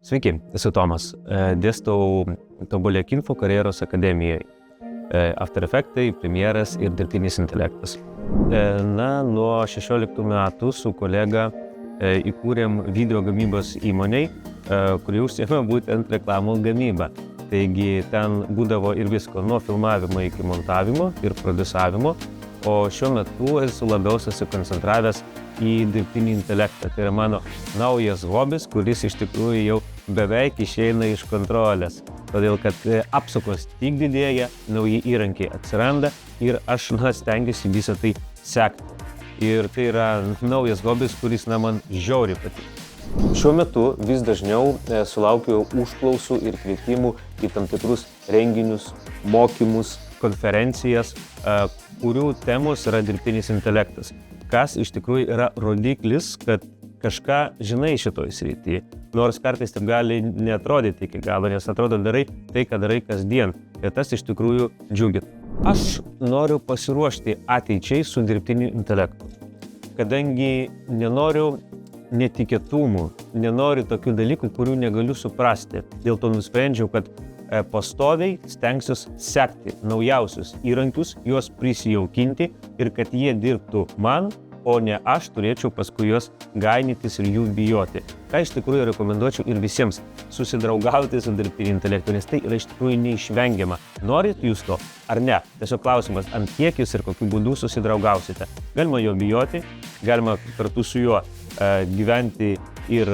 Sveiki, esu Tomas. Dėstau Tobulėk Info karjeros akademijoje. After Effects, Premieras ir dirbtinis intelektas. Nuo 16 metų su kolega įkūrėm video gamybos įmonei, kuri užsiėmė būtent reklamų gamybą. Taigi ten būdavo ir visko, nuo filmavimo iki montavimo ir produsavimo, o šiuo metu esu labiau susikoncentravęs į dirbtinį intelektą. Tai yra mano naujas hobis, kuris iš tikrųjų jau beveik išeina iš kontrolės. Todėl, kad apsukos tik didėja, nauji įrankiai atsiranda ir aš stengiuosi visą tai sekti. Ir tai yra naujas hobis, kuris man žiauriai patinka. Šiuo metu vis dažniau sulaukiu užklausų ir kvietimų į tam tikrus renginius, mokymus, konferencijas, kurių temos yra dirbtinis intelektas. Kas iš tikrųjų yra rodiklis, kad kažką žinai šitoj srityje. Nors kartais taip gali neatrodyti iki galo, nes atrodo darai tai, ką darai kasdien. Ir tas iš tikrųjų džiugina. Aš noriu pasiruošti ateičiai su dirbtiniu intelektu. Kadangi nenoriu netikėtumų, nenoriu tokių dalykų, kurių negaliu suprasti. Dėl to nusprendžiau, kad pastoviai stengsiuos sekti naujausius įrankius, juos prisijaukinti ir kad jie dirbtų man, o ne aš turėčiau paskui juos gainytis ir jų bijoti. Ką iš tikrųjų rekomenduočiau ir visiems susidraugauti su dirbtiniu intelektu, nes tai yra iš tikrųjų neišvengiama. Norit jūs to ar ne? Tiesiog klausimas, ant kiek jūs ir kokiu būdu susidraugausite. Galima jo bijoti, galima kartu su juo gyventi ir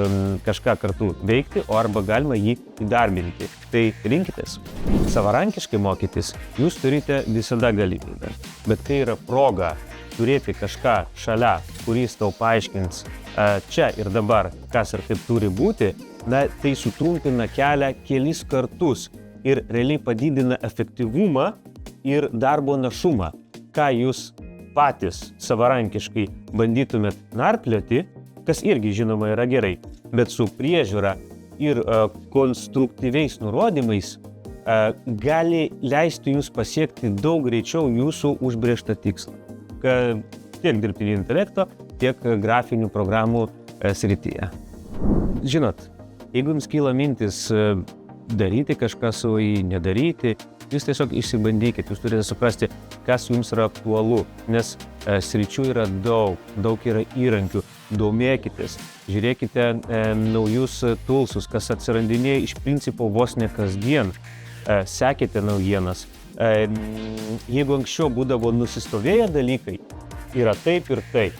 kažką kartu veikti, o arba galima jį įdarbinti. Tai rinkitės. Savarankiškai mokytis jūs turite visada galimybę, bet kai yra proga turėti kažką šalia, kuris tau paaiškins čia ir dabar, kas ir kaip turi būti, tai sutrumpina kelią kelis kartus ir realiai padidina efektyvumą ir darbo našumą. Ką jūs patys savarankiškai bandytumėt narplioti, kas irgi žinoma yra gerai, bet su priežiūra ir konstruktyviais nurodymais gali leisti jums pasiekti daug greičiau jūsų užbrėžtą tikslą. Tiek dirbtinio intelekto, tiek grafinių programų srityje. Žinot, jeigu jums kyla mintis daryti kažką su jį, nedaryti, jūs tiesiog išsibandykit, jūs turite suprasti, kas jums yra aktualu, nes sričių yra daug yra įrankių, domėkitės, žiūrėkite naujus toolsus, kas atsirandinėja iš principo vos ne kasdien, sekite naujienas. Jeigu anksčiau būdavo nusistovėję dalykai, yra taip ir taip,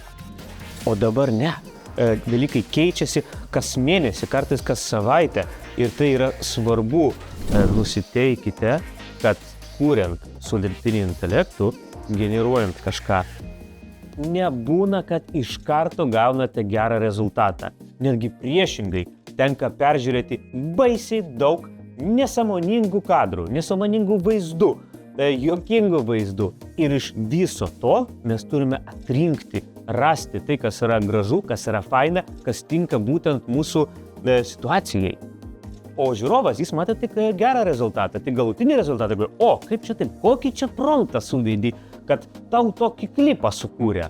o dabar ne. Dalykai keičiasi kas mėnesį, kartais kas savaitę ir tai yra svarbu. Nusiteikite, kad kuriant su dirbtiniu intelektu, generuojant kažką, nebūna, kad iš karto gaunate gerą rezultatą. Netgi priešingai tenka peržiūrėti baisiai daug nesąmoningų kadrų, nesąmoningų vaizdų, juokingų vaizdų. Ir iš viso to mes turime atrinkti, rasti tai, kas yra gražu, kas yra faina, kas tinka būtent mūsų situacijai. O žiūrovas, jis matė tik gerą rezultatą, tik galutinį rezultatą. O, kaip čia taip, kokį čia promptą suveidį, kad tau tokį klipą sukūrė.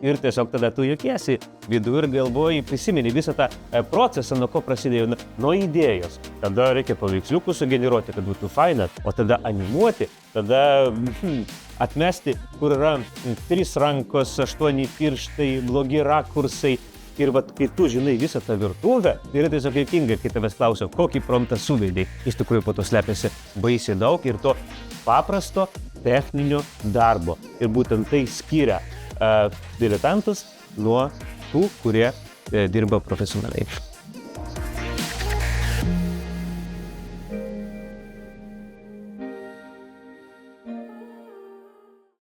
Ir tiesiog tada tu juokiesi vidų ir galvoji, prisimeni visą tą procesą, nuo ko prasidėjo, nuo idėjos. Tada reikia paveiksliukų sugeneruoti, kad būtų faina, o tada animuoti, tada atmesti, kur yra 3 rankos, 8 pirštai, blogi rakursai. Ir kai tu žinai visą tą virtuvę, yra tiesiog juokinga, kai tavęs klausia, kokį promptą suveidai. Iš tikrųjų po to slepiasi baisiai daug ir to paprasto techninio darbo. Ir būtent tai skiria diletantus nuo tų, kurie dirba profesionaliai.